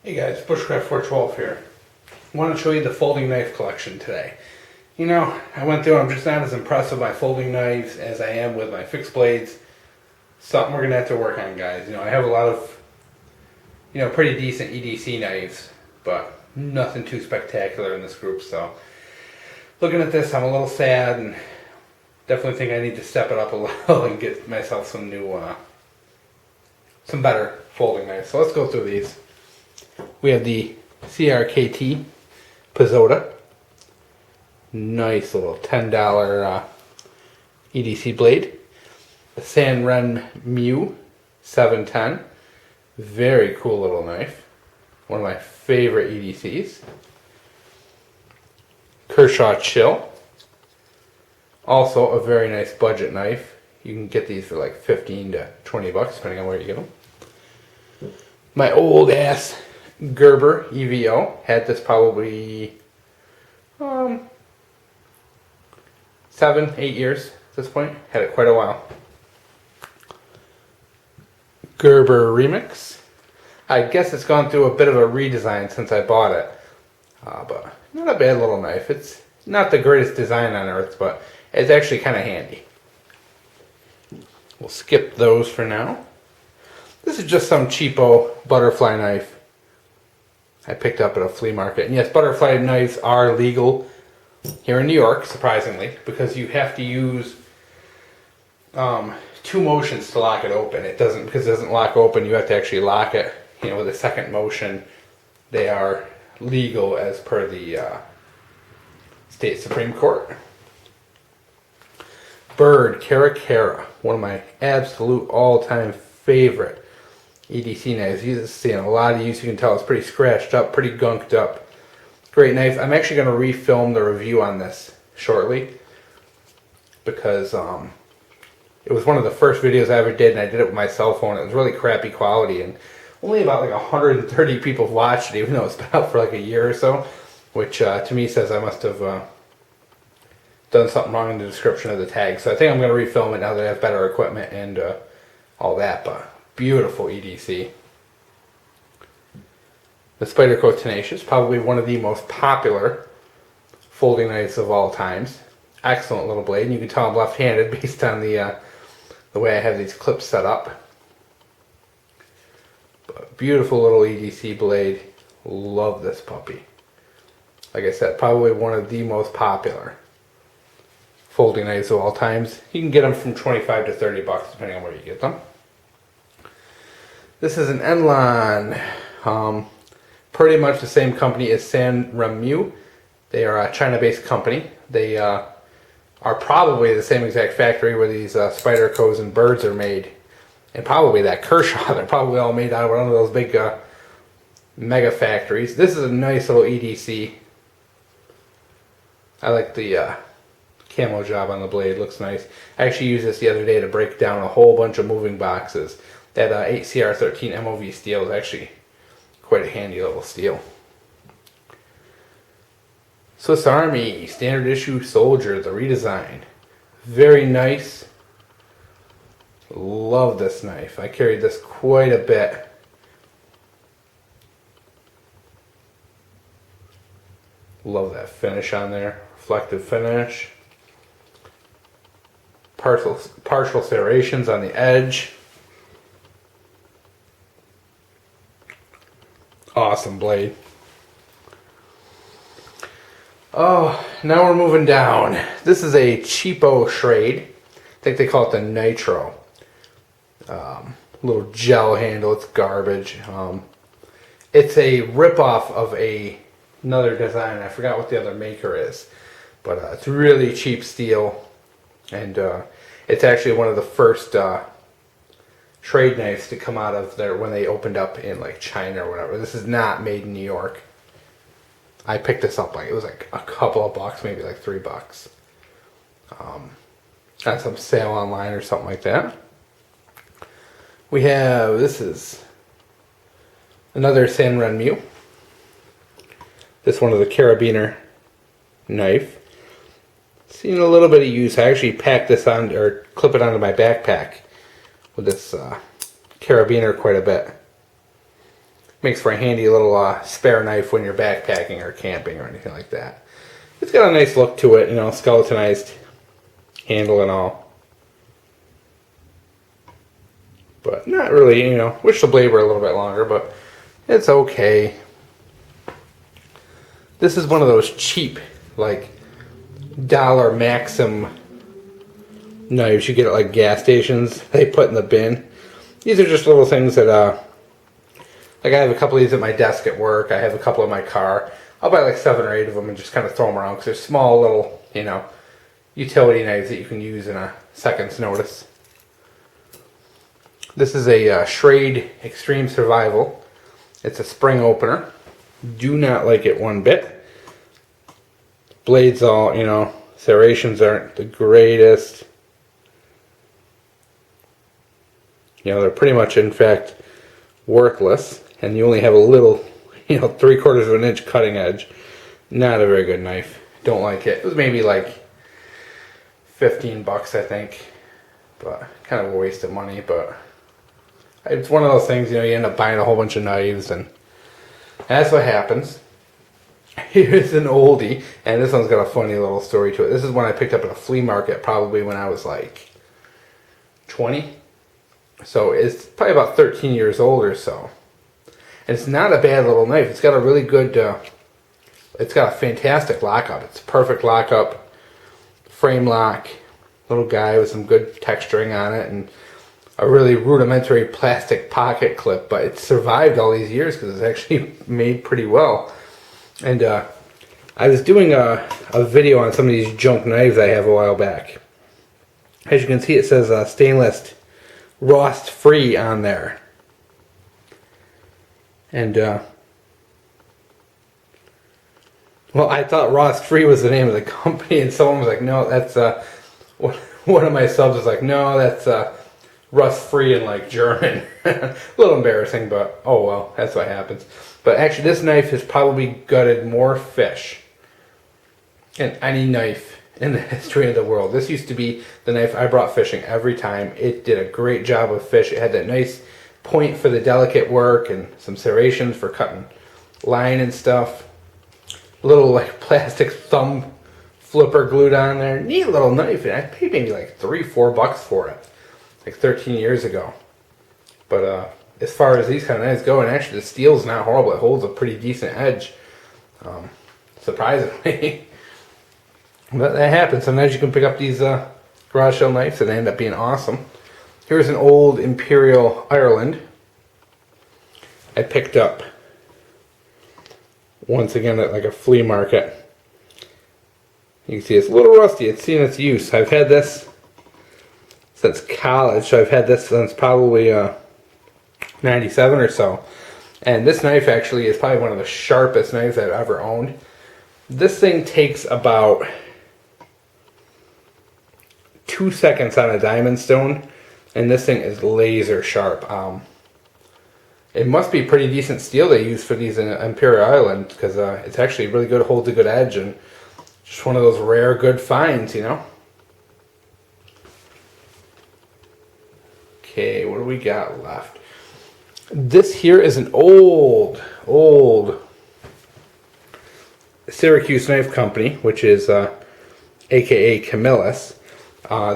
Hey guys, Bushcraft 412 here. I want to show you the folding knife collection today. You know, I went through, I'm just not as impressed with my folding knives as I am with my fixed blades. Something we're going to have to work on, guys. You know, I have a lot of, pretty decent EDC knives, but nothing too spectacular in this group. So, looking at this, I'm a little sad and definitely think I need to step it up a little and get myself some new, some better folding knives. So let's go through these. We have the CRKT Pizzota. Nice little $10 EDC blade. The Sanren Mew 710. Very cool little knife. One of my favorite EDCs. Kershaw Chill. Also a very nice budget knife. You can get these for like 15 to 20 bucks depending on where you get them. My old ass Gerber EVO. Had this probably 7, 8 years at this point. Had it quite a while. Gerber Remix. I guess it's gone through a bit of a redesign since I bought it. But not a bad little knife. It's not the greatest design on earth, but it's actually kind of handy. We'll skip those for now. This is just some cheapo butterfly knife I picked up at a flea market. And yes, butterfly knives are legal here in New York, surprisingly, because you have to use 2 motions to lock it open. Because it doesn't lock open, you have to actually lock it. You know, with a second motion, they are legal as per the state Supreme Court. Byrds Cara, one of my absolute all-time favorite EDC knives. You're seeing a lot of use. You can tell it's pretty scratched up, pretty gunked up. Great knife. I'm actually going to refilm the review on this shortly because it was one of the first videos I ever did, and I did it with my cell phone. It was really crappy quality, and only about like 130 people watched it, even though it's been out for like a year or so, which to me says I must have done something wrong in the description of the tag. So I think I'm going to refilm it now that I have better equipment and all that. But beautiful EDC. The Spyderco Tenacious, probably one of the most popular folding knives of all times. Excellent little blade, and you can tell I'm left-handed based on the way I have these clips set up. But beautiful little EDC blade. Love this puppy. Like I said, probably one of the most popular folding knives of all times. You can get them from 25 to 30 bucks depending on where you get them. This is an Enlon. Pretty much the same company as Sanren Mew. They are a China-based company. They are probably the same exact factory where these Spydercos and Byrds are made. And probably that Kershaw. They're probably all made out of one of those big mega factories. This is a nice little EDC. I like the camo job on the blade. Looks nice. I actually used this the other day to break down a whole bunch of moving boxes. That 8CR13 MOV steel is actually quite a handy little steel. Swiss Army Standard Issue Soldier, the redesign. Very nice. Love this knife. I carried this quite a bit. Love that finish on there. Reflective finish. Partial serrations on the edge. Awesome blade. Oh, now we're moving down. This is a cheapo Schrade. I think they call it the Nitro. Little gel handle. It's garbage. It's a ripoff of another design. I forgot what the other maker is. But it's really cheap steel. And it's actually one of the first Schrade knives to come out of there when they opened up in like China or whatever. This is not made in New York. I picked this up it was like a couple of bucks, maybe like $3. Got some sale online or something like that. We have, this is another Sanren Mew. This one is a carabiner knife. Seen a little bit of use. I actually packed this on, or clip it onto my backpack with this carabiner quite a bit. Makes for a handy little spare knife when you're backpacking or camping or anything like that. It's got a nice look to it, you know, skeletonized handle and all. But not really, you know, wish the blade were a little bit longer, but it's okay. This is one of those cheap, like, dollar Maxim knives you get at like gas stations. They put in the bin. These are just little things that, like I have a couple of these at my desk at work. I have a couple in my car. I'll buy like 7 or 8 of them and just kind of throw them around because they're small little, you know, utility knives that you can use in a second's notice. This is a Schrade Extreme Survival. It's a spring opener. Do not like it one bit. Blades all, you know, serrations aren't the greatest. You know, they're pretty much, in fact, worthless. And you only have a little, you know, 3/4 of an inch cutting edge. Not a very good knife. Don't like it. It was maybe like 15 bucks, I think. But kind of a waste of money. But it's one of those things, you know, you end up buying a whole bunch of knives, and that's what happens. Here's an oldie, and this one's got a funny little story to it. This is one I picked up at a flea market probably when I was like 20. So it's probably about 13 years old or so. And it's not a bad little knife. It's got a really good, it's got a fantastic lockup. It's a perfect lockup, frame lock, little guy with some good texturing on it, and a really rudimentary plastic pocket clip. But it's survived all these years because it's actually made pretty well. And I was doing a video on some of these junk knives I have a while back. As you can see, it says stainless rust free on there. And well, I thought rust free was the name of the company, and someone was like, no, that's one of my subs was like, no, that's rust free in like German. A little embarrassing, but oh well, that's what happens. But actually, this knife has probably gutted more fish than any knife in the history of the world. This used to be the knife I brought fishing every time. It did a great job with fish. It had that nice point for the delicate work and some serrations for cutting line and stuff. Little like plastic thumb flipper glued on there. Neat little knife. And I paid maybe like $3-4 bucks for it, like 13 years ago. But as far as these kind of knives go, and actually the steel's not horrible. It holds a pretty decent edge, surprisingly. But that happens. Sometimes you can pick up these garage sale knives and they end up being awesome. Here's an old Imperial Ireland I picked up once again at like a flea market. You can see it's a little rusty. It's seen its use. I've had this since college, so I've had this since probably 97 or so. And this knife actually is probably one of the sharpest knives I've ever owned. This thing takes about 2 seconds on a diamond stone, and this thing is laser sharp. It must be pretty decent steel they use for these in Imperial Ireland, because it's actually really good, holds a good edge, and just one of those rare good finds, you know. Okay, what do we got left? This here is an old Syracuse Knife Company, which is aka Camillus.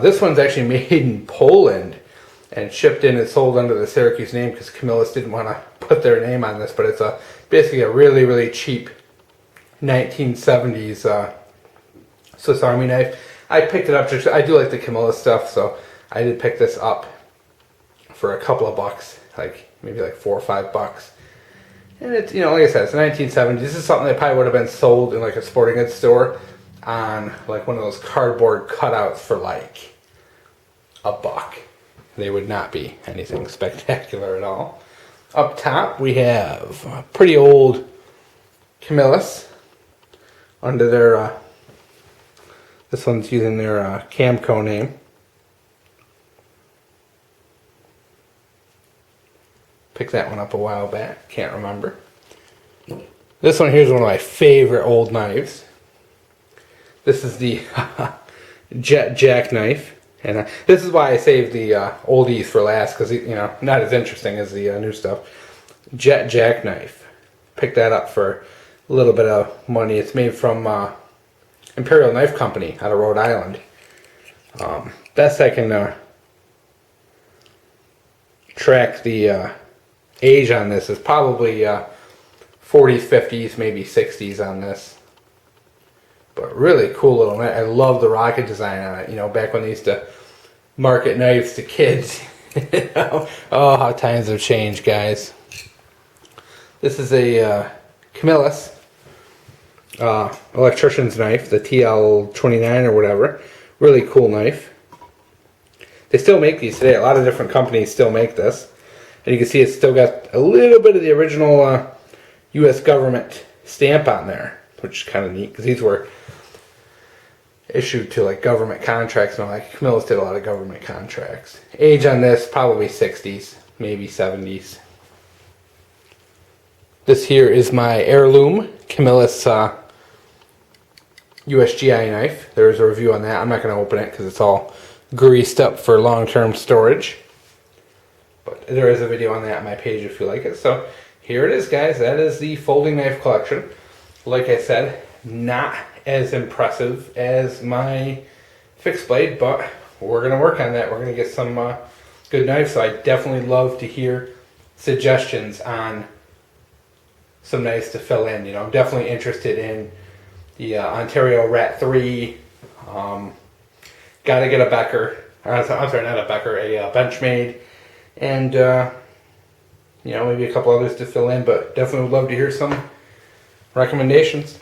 This one's actually made in Poland and shipped in and sold under the Syracuse name because Camillus didn't want to put their name on this, but it's basically a really cheap 1970s Swiss Army knife. I picked it up just, I do like the Camillus stuff, so I did pick this up for a couple of bucks, like maybe like $4 or $5. And it's, you know, like I said, it's 1970s. This is something that probably would have been sold in like a sporting goods store on like one of those cardboard cutouts for like $1. They would not be anything spectacular at all. Up top we have a pretty old Camillus under their, this one's using their Camco name. Picked that one up a while back, can't remember. This one here is one of my favorite old knives. This is the Jet Jackknife. And this is why I saved the oldies for last, because, you know, not as interesting as the new stuff. jet jackknife. Picked that up for a little bit of money. It's made from Imperial Knife Company out of Rhode Island. Best I can track the age on this is probably 40s, 50s, maybe 60s on this. But really cool little knife. I love the rocket design on it. You know, back when they used to market knives to kids. Oh, how times have changed, guys. This is a Camillus electrician's knife, the TL29 or whatever. Really cool knife. They still make these today. A lot of different companies still make this. And you can see it's still got a little bit of the original U.S. government stamp on there, which is kind of neat because these were issued to like government contracts and all that. Camillus did a lot of government contracts. Age on this, probably 60s, maybe 70s. This here is my heirloom Camillus USGI knife. There's a review on that. I'm not going to open it because it's all greased up for long-term storage. But there is a video on that on my page if you like it. So here it is, guys. That is the folding knife collection. Like I said, not as impressive as my fixed blade, but we're going to work on that. We're going to get some good knives. So I definitely love to hear suggestions on some knives to fill in. You know, I'm definitely interested in the Ontario Rat 3. Got to get a Becker. I'm sorry, not a Becker, a Benchmade. And, you know, maybe a couple others to fill in. But definitely would love to hear some recommendations.